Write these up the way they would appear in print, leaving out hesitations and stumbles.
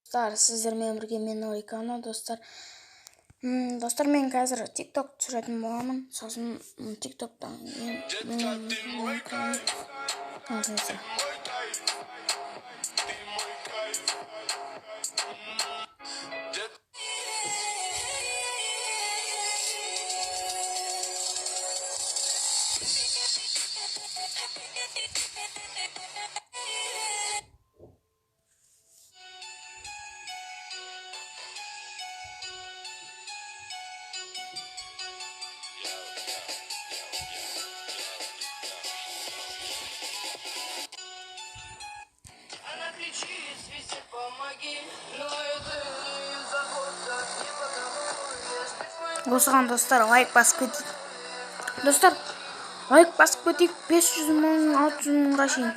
Достар, сіздермен бірге мен Ойкана, достар. Достар, мен қазір TikTok түсіретін боламын. Сосын TikToktан осыған достар лайк басып кетейік. Достар, лайк басып кетейік 500 мың, 600 мыңға шейін.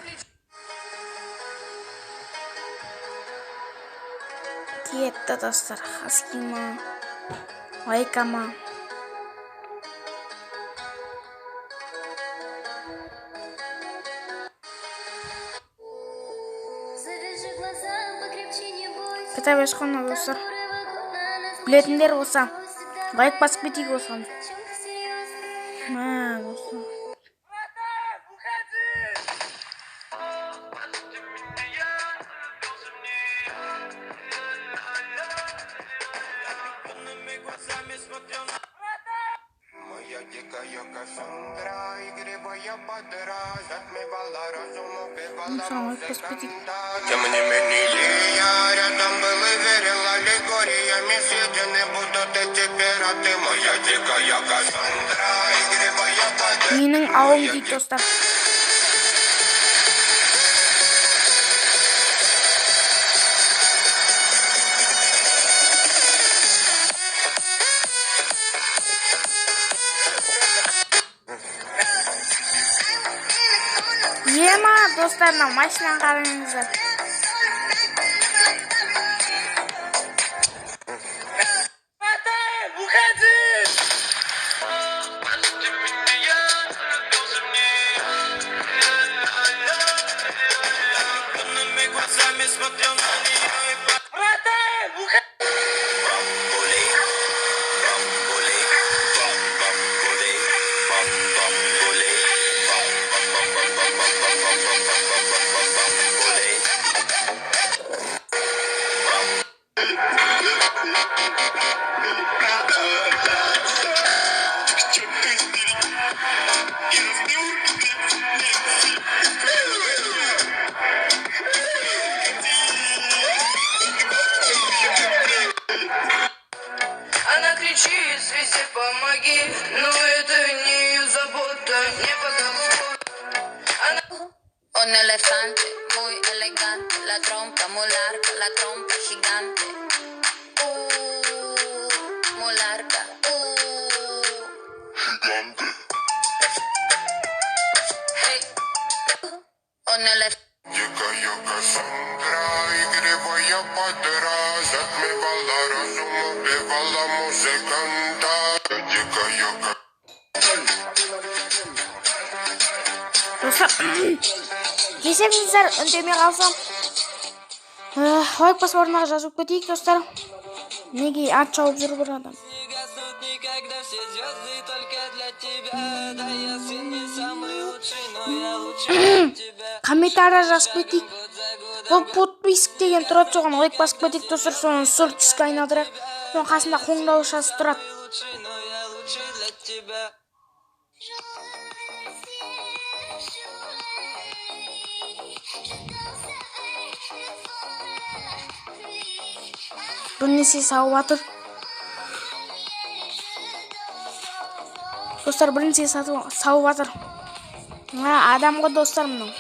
Кетті достар, хаскима, лайкама. Кітап ешқана достар. Білетіндер болса, лайк басып кетейік осыған. Достар. Тем не менее, я рядом был и верил аллегориями съедены будут эти пираты. Моя дикая Кассандра, игривая подруга. Менің ауым дейді достар. Ема, достар, мына машинаны қараңыздар. Она кричит, свисти, помоги, но это не ее забота, не потому. Un elefante muy elegante, la trompa muy larga, la trompa gigante. Muy larga. Gigante. Hey. Un elefante. Дикая Кассандра, игривая подруга, затмевала разум, убивала музыканта. Дикая Достар, кесеміздер үндемей қалсам, лайк басып орнына жазып кетейік достар. Неге ат шауып жүр бір адам. Комментария жазып кетейік. Бұл подписк деген тұрады, соған лайк басып кетейік достар. Соны сұр түске айналдырайық. Соның қасында қоңыраушасы тұрады. Бірнесе сауып атыр. Достар, бірнесе сауып атыр. Адам ғой достар мұның.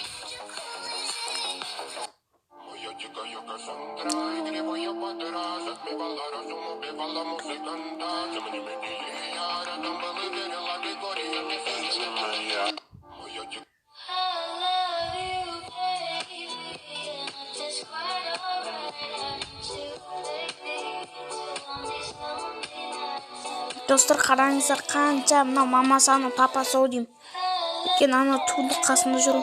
Моя дикая Кассандра, игривая подруга, затмевала разум, убивала музыканта. Тем не менее, я рядом был и верил аллегориями съедены. Моя дикая Достар, қараңыздар қанша мына мамасы ана папасы ау деймін. Өйткені ана тулы қасында жүру.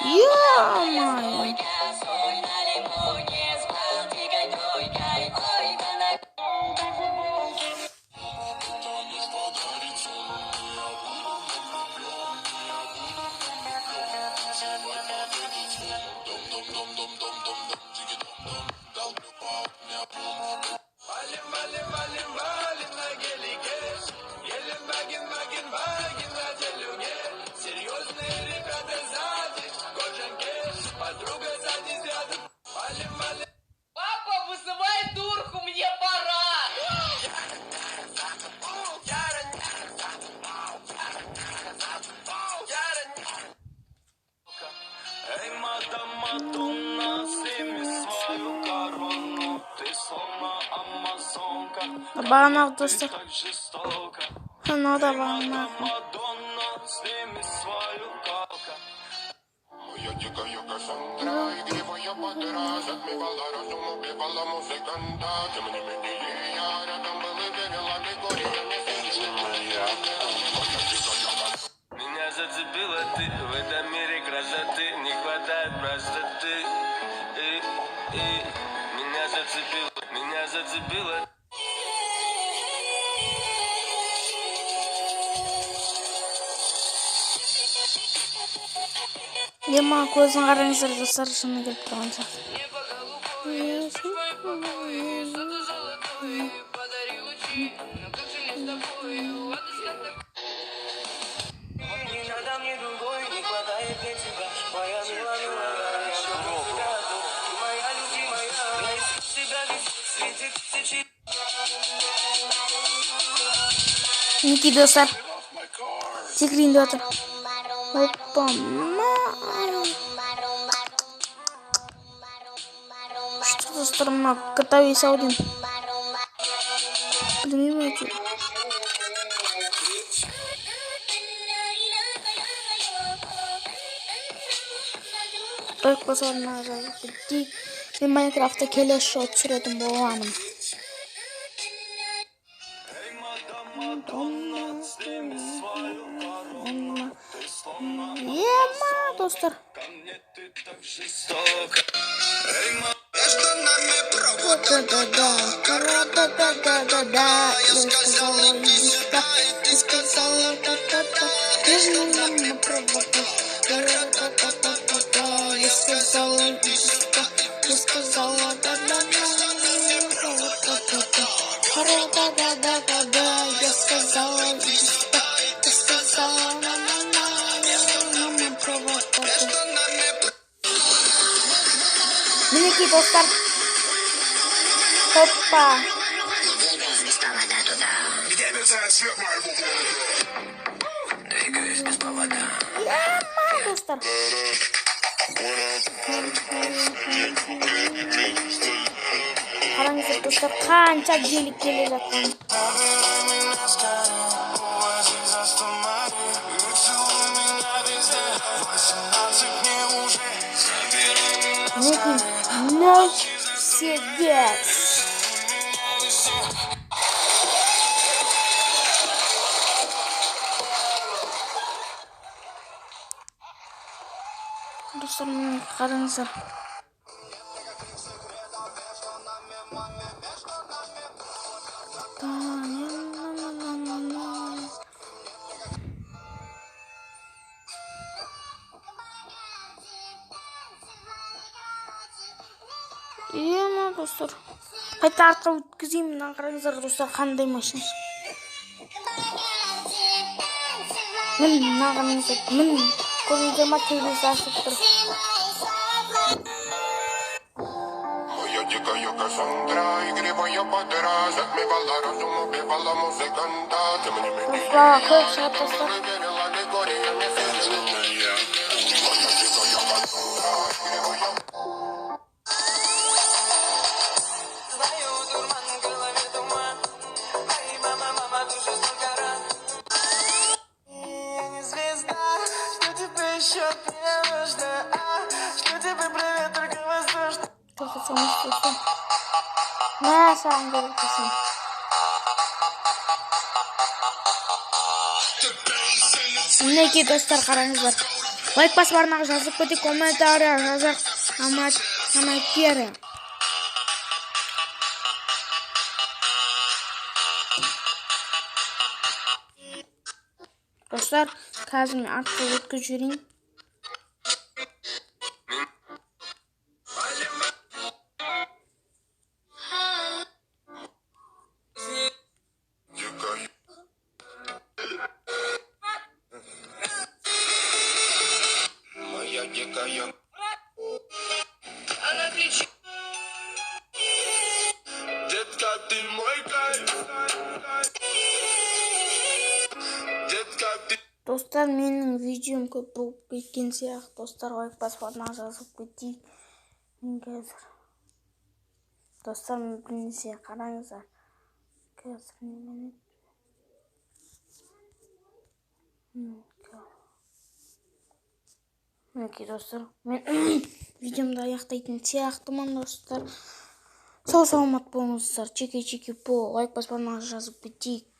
Ё-моё. Папа, вызывай дурку, мне пора! Эй, мадам Мадонна, сними свою корону. Ты словно амазонка, Bağırmak dostlar. так жестоко. Sana da Мадам bağırmak. Мадонна, сними свою корону. Моя дикая Кассандра, игривая подра, затмевала разум, убивала музыканта. Тем не менее, я рядом был и верил, аллегориями моя. Меня зацепила ты, в этом мире красоты не хватает простоты. Меня зацепила. Ема көзін қараңыздар достар, шыны келіп тұрған сияқты. Не надо мне другой, не хватает для тебя. Моя милая, ты моя любимая. Я из себя весь светит тысячи. Мінекей достар, секірейін деп отыр. Опа, что достар, мына готовый саудин. Білмеймін әйтеуір. Өлік басыларына жазып кетейік. Мен Майнкрафтта келесі жолы түсіретін боламын. Ема, достар. Да-да-да-да-да-да-да-да. Я сказала, иди сюда. Ты сказала, да-да-да. Ты же меня провокаешь. Да-да-да-да-да-да. Я сказала, иди сюда. Ты сказала, да-да-да. Да-да-да-да-да. Я сказала, иди сюда. Ты сказала, на-на-на. Мама провокаешь. Мінекей достар. Hoppa. Двигаюсь без повода. Ема, достар. Қараңыздар достар, қанша желік келе жатқан. Мінекей, 0,7. Достар, міне қараңыздар. Ема, достар. Қайта артқа өткізеймін, мына қараңыздар достар, қандай машина. Мін, мына қараңыздар, мін. Көріңіздер ма, терезесі ашып тұр. Моя дикая Кассандра, игривая подра, затмевала разум, убивала музыканта. Тем не менее, Осылаға көп шығып достар. был и верил, аллегориями моя. Знаю, дурман, в голове туман. Ай, мама, душа столько ран. Я не звезда, что тебе еще от меня нужно? Что тебе привет, только воздушно. Çok açılmış dostlar. Ne sağım görürsün. Мінекей достар, қараңыздар. Лайк басып жазып кетейік, комментария жазақ. Аматері. Dostlar, қазір мен артқа өткізіп жіберейін. Дикая. Моя дикая. достар, менің видеом көп болып кеткен сияқты. Достар, лайк басып орнына жазып кетейік. Мен қазір. Достар, бірнәрсе қараңыздар. Қазір немене? Мінекей достар, мен видеомды аяқтайтын сияқтымын достар. Сау саламат болыңыздар. Чеке по лайк басып орнына жазып кетейік.